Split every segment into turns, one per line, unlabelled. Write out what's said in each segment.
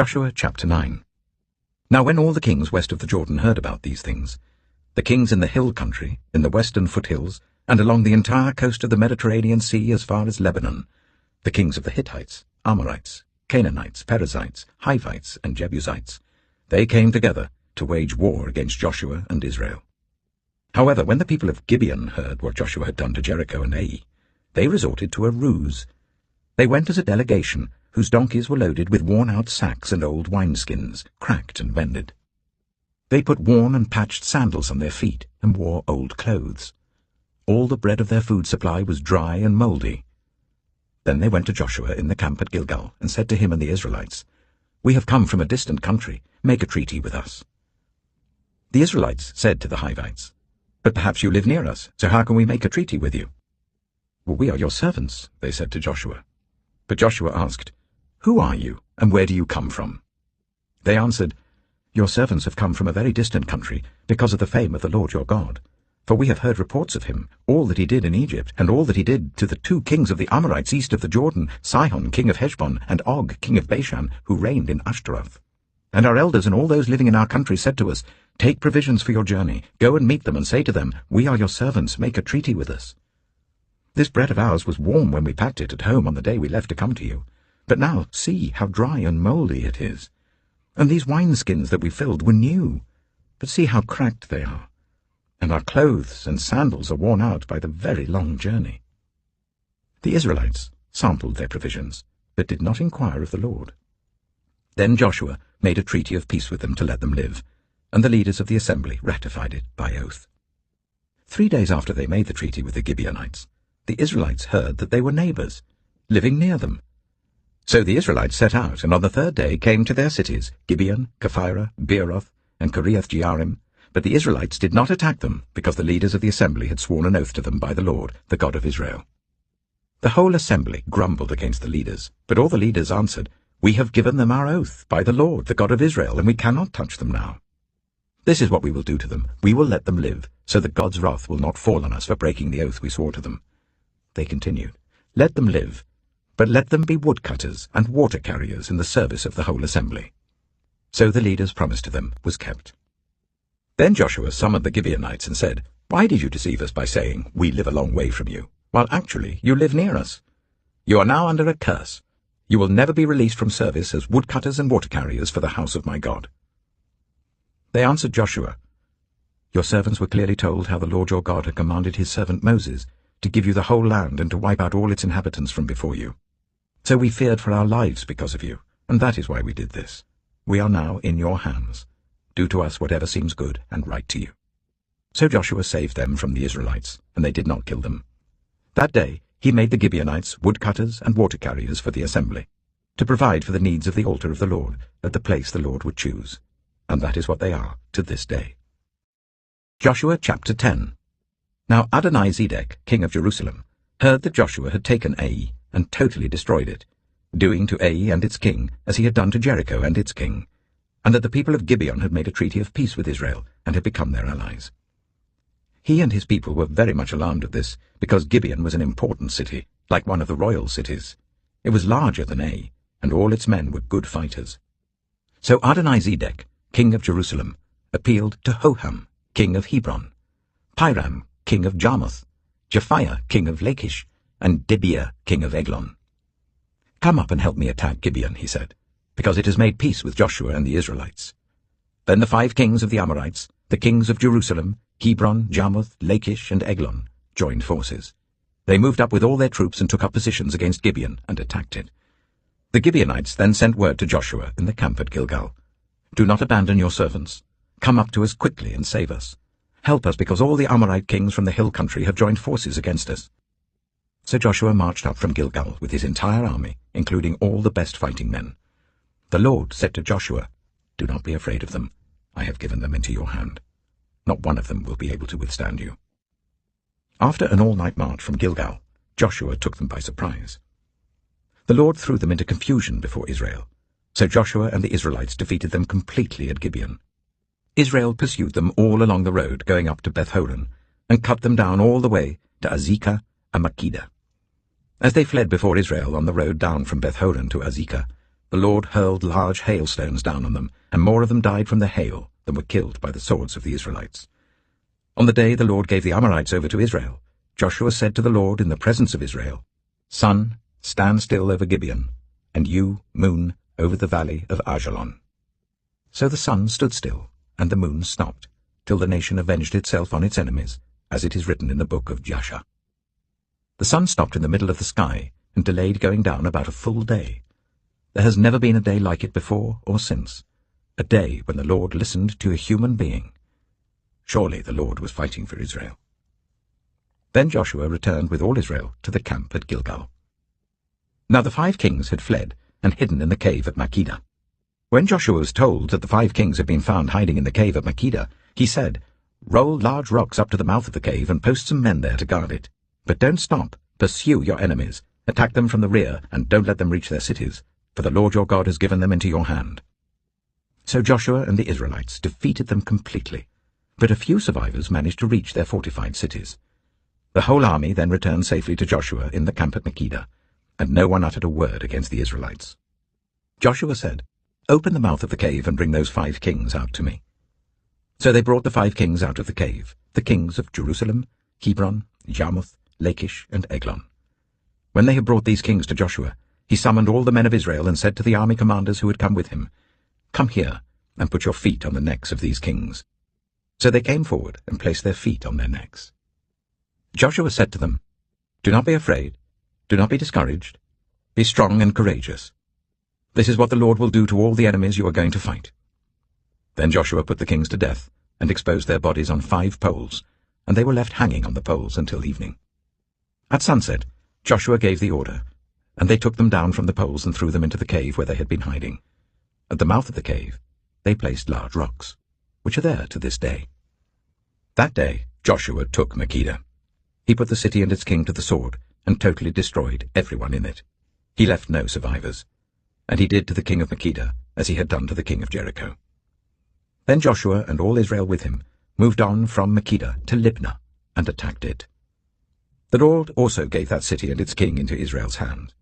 Joshua chapter 9. Now when all the kings west of the Jordan heard about these things, the kings in the hill country, in the western foothills, and along the entire coast of the Mediterranean Sea as far as Lebanon, the kings of the Hittites, Amorites, Canaanites, Perizzites, Hivites, and Jebusites, they came together to wage war against Joshua and Israel. However, when the people of Gibeon heard what Joshua had done to Jericho and Ai, they resorted to a ruse. They went as a delegation whose donkeys were loaded with worn-out sacks and old wineskins, cracked and mended. They put worn and patched sandals on their feet and wore old clothes. All the bread of their food supply was dry and mouldy. Then they went to Joshua in the camp at Gilgal and said to him and the Israelites, "We have come from a distant country. Make a treaty with us." The Israelites said to the Hivites, "But perhaps you live near us, so how can we make a treaty with you?" "Well, we are your servants," they said to Joshua. But Joshua asked, "Who are you, and where do you come from?" They answered, "Your servants have come from a very distant country because of the fame of the Lord your God. For we have heard reports of him, all that he did in Egypt, and all that he did to the 2 kings of the Amorites east of the Jordan, Sihon king of Heshbon, and Og king of Bashan, who reigned in Ashtaroth. And our elders and all those living in our country said to us, 'Take provisions for your journey, go and meet them and say to them, "We are your servants, make a treaty with us." This bread of ours was warm when we packed it at home on the day we left to come to you. But now see how dry and mouldy it is. And these wineskins that we filled were new, but see how cracked they are. And our clothes and sandals are worn out by the very long journey." The Israelites sampled their provisions, but did not inquire of the Lord. Then Joshua made a treaty of peace with them to let them live, and the leaders of the assembly ratified it by oath. 3 days after they made the treaty with the Gibeonites, the Israelites heard that they were neighbors, living near them. So the Israelites set out, and on the 3rd day came to their cities, Gibeon, Kephirah, Beeroth, and Kiriath-Jearim. But the Israelites did not attack them, because the leaders of the assembly had sworn an oath to them by the Lord, the God of Israel. The whole assembly grumbled against the leaders, but all the leaders answered, "We have given them our oath by the Lord, the God of Israel, and we cannot touch them now. This is what we will do to them. We will let them live, so that God's wrath will not fall on us for breaking the oath we swore to them." They continued, "Let them live, but let them be woodcutters and water carriers in the service of the whole assembly." So the leaders' promise to them was kept. Then Joshua summoned the Gibeonites and said, "Why did you deceive us by saying, 'We live a long way from you,' while actually you live near us? You are now under a curse. You will never be released from service as woodcutters and water carriers for the house of my God." They answered Joshua, "Your servants were clearly told how the Lord your God had commanded his servant Moses to give you the whole land and to wipe out all its inhabitants from before you. So we feared for our lives because of you, and that is why we did this. We are now in your hands. Do to us whatever seems good and right to you." So Joshua saved them from the Israelites, and they did not kill them. That day he made the Gibeonites woodcutters and water carriers for the assembly, to provide for the needs of the altar of the Lord at the place the Lord would choose. And that is what they are to this day. Joshua chapter 10. Now Adonai-Zedek, king of Jerusalem, heard that Joshua had taken Ai and totally destroyed it, doing to Ai and its king as he had done to Jericho and its king, and that the people of Gibeon had made a treaty of peace with Israel and had become their allies. He and his people were very much alarmed at this, because Gibeon was an important city, like one of the royal cities. It was larger than Ai, and all its men were good fighters. So Adonai-Zedek, king of Jerusalem, appealed to Hoham, king of Hebron, Piram, king of Jarmuth, Japhiah, king of Lachish, and Debir, king of Eglon. "Come up and help me attack Gibeon," he said, "because it has made peace with Joshua and the Israelites." Then the 5 kings of the Amorites, the kings of Jerusalem, Hebron, Jarmuth, Lachish, and Eglon, joined forces. They moved up with all their troops and took up positions against Gibeon and attacked it. The Gibeonites then sent word to Joshua in the camp at Gilgal, "Do not abandon your servants. Come up to us quickly and save us. Help us, because all the Amorite kings from the hill country have joined forces against us." So Joshua marched up from Gilgal with his entire army, including all the best fighting men. The Lord said to Joshua, "Do not be afraid of them. I have given them into your hand. Not one of them will be able to withstand you." After an all-night march from Gilgal, Joshua took them by surprise. The Lord threw them into confusion before Israel, so Joshua and the Israelites defeated them completely at Gibeon. Israel pursued them all along the road going up to Beth-horon, and cut them down all the way to Azekah and Makkedah. As they fled before Israel on the road down from Beth-horon to Azekah, the Lord hurled large hailstones down on them, and more of them died from the hail than were killed by the swords of the Israelites. On the day the Lord gave the Amorites over to Israel, Joshua said to the Lord in the presence of Israel, "Sun, stand still over Gibeon, and you, moon, over the valley of Ajalon." So the sun stood still, and the moon stopped, till the nation avenged itself on its enemies, as it is written in the book of Jasher. The sun stopped in the middle of the sky, and delayed going down about a full day. There has never been a day like it before or since, a day when the Lord listened to a human being. Surely the Lord was fighting for Israel. Then Joshua returned with all Israel to the camp at Gilgal. Now the 5 kings had fled and hidden in the cave at Makkedah. When Joshua was told that the 5 kings had been found hiding in the cave at Makkedah, he said, "Roll large rocks up to the mouth of the cave and post some men there to guard it. But don't stop. Pursue your enemies. Attack them from the rear, and don't let them reach their cities, for the Lord your God has given them into your hand." So Joshua and the Israelites defeated them completely, but a few survivors managed to reach their fortified cities. The whole army then returned safely to Joshua in the camp at Makkedah, and no one uttered a word against the Israelites. Joshua said, "Open the mouth of the cave and bring those 5 kings out to me." So they brought the 5 kings out of the cave, the kings of Jerusalem, Hebron, Jarmuth, Lachish, and Eglon. When they had brought these kings to Joshua, he summoned all the men of Israel and said to the army commanders who had come with him, "Come here and put your feet on the necks of these kings." So they came forward and placed their feet on their necks. Joshua said to them, "Do not be afraid, do not be discouraged, be strong and courageous. This is what the Lord will do to all the enemies you are going to fight." Then Joshua put the kings to death and exposed their bodies on 5 poles, and they were left hanging on the poles until evening. At sunset, Joshua gave the order, and they took them down from the poles and threw them into the cave where they had been hiding. At the mouth of the cave, they placed large rocks, which are there to this day. That day, Joshua took Makkedah. He put the city and its king to the sword, and totally destroyed everyone in it. He left no survivors. And he did to the king of Makkedah as he had done to the king of Jericho. Then Joshua and all Israel with him moved on from Makkedah to Libnah and attacked it. The Lord also gave that city and its king into Israel's hand.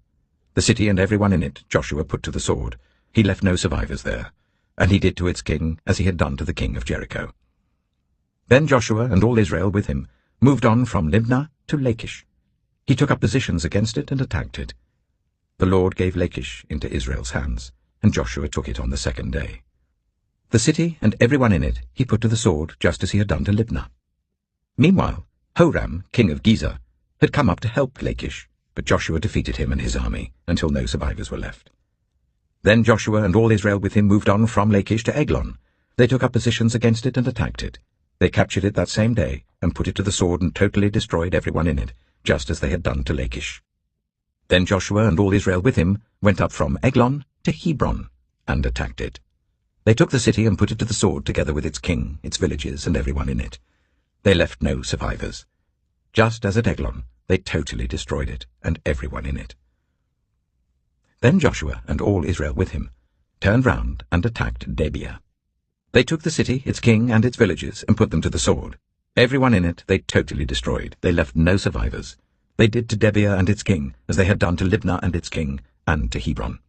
The city and everyone in it Joshua put to the sword. He left no survivors there, and he did to its king as he had done to the king of Jericho. Then Joshua and all Israel with him moved on from Libnah to Lachish. He took up positions against it and attacked it. The Lord gave Lachish into Israel's hands, and Joshua took it on the 2nd day. The city and everyone in it he put to the sword, just as he had done to Libnah. Meanwhile, Horam, king of Gezer, had come up to help Lachish, but Joshua defeated him and his army until no survivors were left. Then Joshua and all Israel with him moved on from Lachish to Eglon. They took up positions against it and attacked it. They captured it that same day and put it to the sword and totally destroyed everyone in it, just as they had done to Lachish. Then Joshua and all Israel with him went up from Eglon to Hebron and attacked it. They took the city and put it to the sword together with its king, its villages, and everyone in it. They left no survivors. Just as at Eglon, they totally destroyed it and everyone in it. Then Joshua and all Israel with him turned round and attacked Debir. They took the city, its king, and its villages and put them to the sword. Everyone in it they totally destroyed. They left no survivors. They did to Debir and its king as they had done to Libnah and its king, and to Hebron.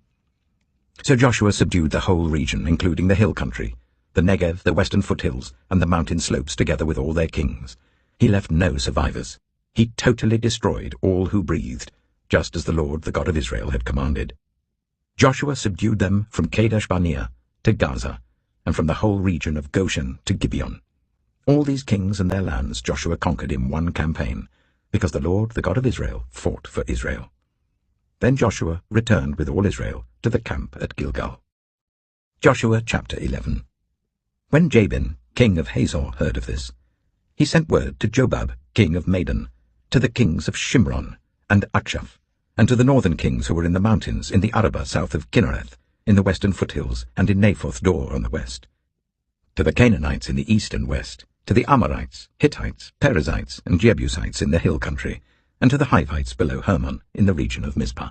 So Joshua subdued the whole region, including the hill country, the Negev, the western foothills, and the mountain slopes together with all their kings. He left no survivors. He totally destroyed all who breathed, just as the Lord, the God of Israel, had commanded. Joshua subdued them from Kadesh Barnea to Gaza, and from the whole region of Goshen to Gibeon. All these kings and their lands Joshua conquered in one campaign, because the Lord, the God of Israel, fought for Israel. Then Joshua returned with all Israel to the camp at Gilgal. Joshua chapter 11. When Jabin, king of Hazor, heard of this, he sent word to Jobab, king of Madon, to the kings of Shimron and Achshaph, and to the northern kings who were in the mountains, in the Arabah south of Kinnereth, in the western foothills, and in Naphoth Dor on the west, to the Canaanites in the east and west, to the Amorites, Hittites, Perizzites, and Jebusites in the hill country, and to the Hivites below Hermon in the region of Mizpah.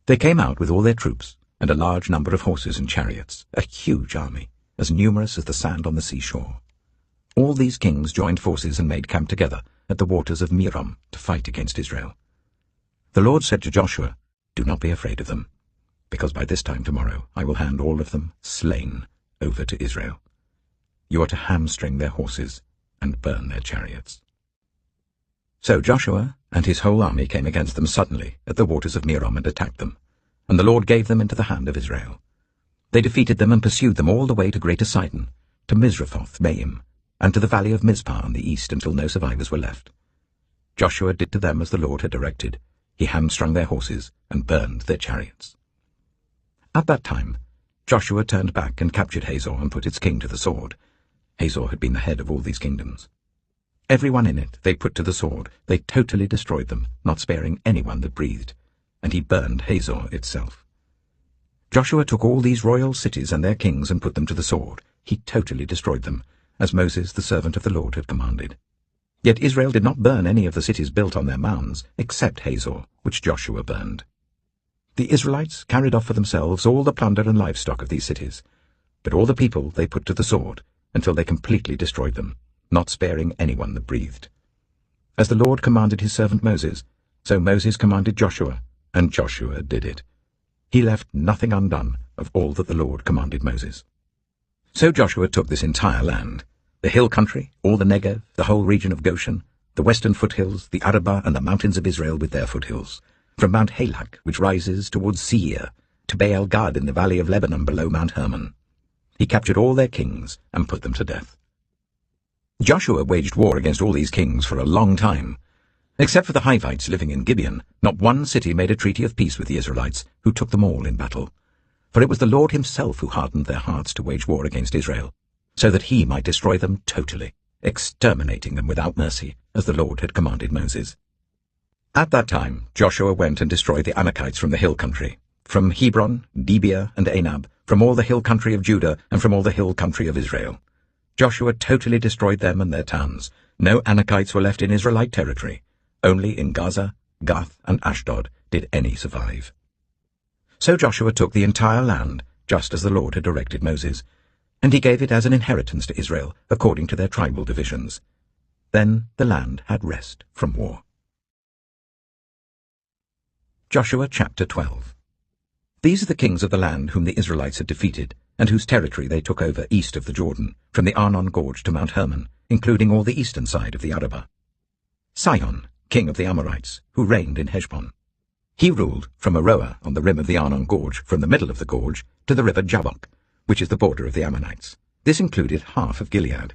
They came out with all their troops, and a large number of horses and chariots, a huge army, as numerous as the sand on the seashore. All these kings joined forces and made camp together at the waters of Merom to fight against Israel. The Lord said to Joshua, "Do not be afraid of them. because by this time tomorrow I will hand all of them, slain, over to Israel. You are to hamstring their horses and burn their chariots." So Joshua and his whole army came against them suddenly at the waters of Merom and attacked them, and the Lord gave them into the hand of Israel. They defeated them and pursued them all the way to Greater Sidon, to Misrephoth-Maim, and to the valley of Mizpah on the east until no survivors were left. Joshua did to them as the Lord had directed. He hamstrung their horses and burned their chariots. At that time, Joshua turned back and captured Hazor and put its king to the sword. Hazor had been the head of all these kingdoms. Everyone in it they put to the sword. They totally destroyed them, not sparing anyone that breathed, and he burned Hazor itself. Joshua took all these royal cities and their kings and put them to the sword. He totally destroyed them, as Moses the servant of the Lord had commanded. Yet Israel did not burn any of the cities built on their mounds, except Hazor, which Joshua burned. The Israelites carried off for themselves all the plunder and livestock of these cities, but all the people they put to the sword, until they completely destroyed them, not sparing anyone that breathed. As the Lord commanded his servant Moses, so Moses commanded Joshua, and Joshua did it. He left nothing undone of all that the Lord commanded Moses. So Joshua took this entire land, the hill country, all the Negev, the whole region of Goshen, the western foothills, the Arabah, and the mountains of Israel with their foothills, from Mount Halak, which rises towards Seir, to Baal Gad in the valley of Lebanon below Mount Hermon. He captured all their kings and put them to death. Joshua waged war against all these kings for a long time. Except for the Hivites living in Gibeon, not one city made a treaty of peace with the Israelites, who took them all in battle. For it was the Lord himself who hardened their hearts to wage war against Israel, so that he might destroy them totally, exterminating them without mercy, as the Lord had commanded Moses. At that time Joshua went and destroyed the Anakites from the hill country, from Hebron, Debir, and Anab, from all the hill country of Judah, and from all the hill country of Israel. Joshua totally destroyed them and their towns. No Anakites were left in Israelite territory. Only in Gaza, Gath, and Ashdod did any survive. So Joshua took the entire land, just as the Lord had directed Moses, and he gave it as an inheritance to Israel, according to their tribal divisions. Then the land had rest from war. Joshua chapter 12. These are the kings of the land whom the Israelites had defeated, and whose territory they took over east of the Jordan, from the Arnon Gorge to Mount Hermon, including all the eastern side of the Arabah. Sihon, king of the Amorites, who reigned in Heshbon. He ruled from Aroer on the rim of the Arnon Gorge, from the middle of the gorge, to the river Jabbok, which is the border of the Ammonites. This included half of Gilead.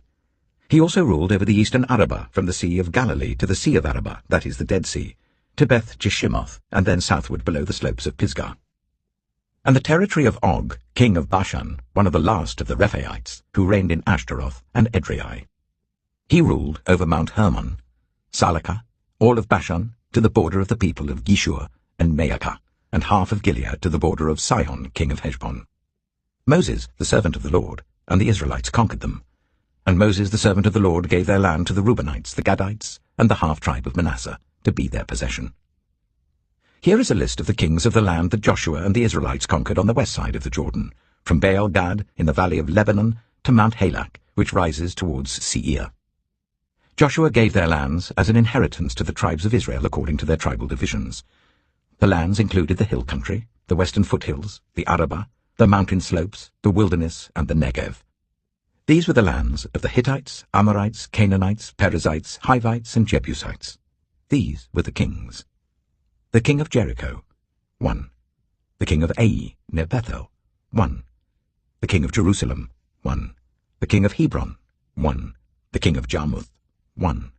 He also ruled over the eastern Arabah, from the Sea of Galilee to the Sea of Arabah, that is the Dead Sea, to Beth Jeshimoth, and then southward below the slopes of Pisgah. And the territory of Og, king of Bashan, one of the last of the Rephaites, who reigned in Ashtaroth and Edrei. He ruled over Mount Hermon, Salakah, all of Bashan, to the border of the people of Geshur and Maacah, and half of Gilead to the border of Sihon, king of Heshbon. Moses, the servant of the Lord, and the Israelites conquered them. And Moses, the servant of the Lord, gave their land to the Reubenites, the Gadites, and the half-tribe of Manasseh, to be their possession. Here is a list of the kings of the land that Joshua and the Israelites conquered on the west side of the Jordan, from Baal Gad in the valley of Lebanon to Mount Halak, which rises towards Seir. Joshua gave their lands as an inheritance to the tribes of Israel according to their tribal divisions. The lands included the hill country, the western foothills, the Arabah, the mountain slopes, the wilderness, and the Negev. These were the lands of the Hittites, Amorites, Canaanites, Perizzites, Hivites, and Jebusites. These were the kings. The king of Jericho, 1. The king of Ai, near Bethel, 1. The king of Jerusalem, 1. The king of Hebron, 1. The king of Jarmuth, 1.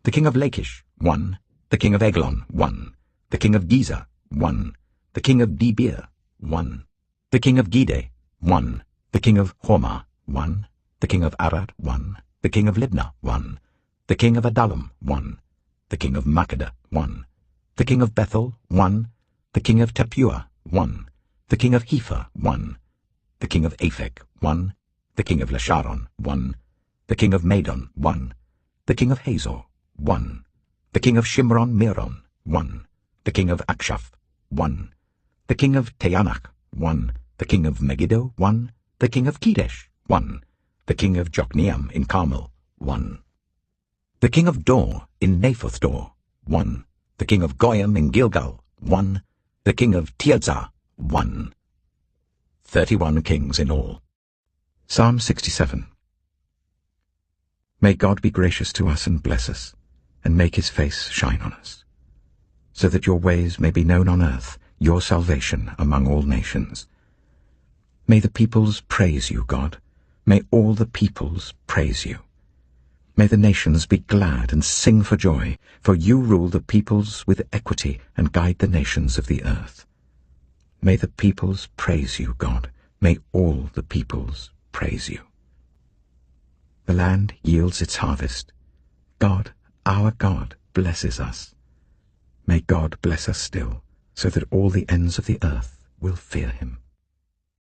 The king of Lachish, 1. The king of Eglon, 1. The king of Gezer, 1. The king of Debir, 1. The king of Gede, 1. The king of Hormah, 1. The king of Arad, 1. The king of Libnah, 1. The king of Adullam, 1. The king of Makkedah, 1. The king of Bethel, 1. The king of Tappuah, 1. The king of Hepher, 1. The king of Aphek, 1. The king of Lasharon, 1. The king of Madon, 1. The king of Hazor, 1. The king of Shimron Meron, 1. The king of Akshaph, 1. The king of Teanach, 1. The king of Megiddo, 1. The king of Kedesh, 1. The king of Jokneam in Carmel, 1. The king of Dor in Naphoth Dor, 1. The king of Goyim in Gilgal, 1. The king of Tirzah, one. 31 kings in all. Psalm 67. May God be gracious to us and bless us, and make his face shine on us, so that your ways may be known on earth, your salvation among all nations. May the peoples praise you, God. May all the peoples praise you. May the nations be glad and sing for joy, for you rule the peoples with equity and guide the nations of the earth. May the peoples praise you, God. May all the peoples praise you. The land yields its harvest. God, our God, blesses us. May God bless us still, so that all the ends of the earth will fear him.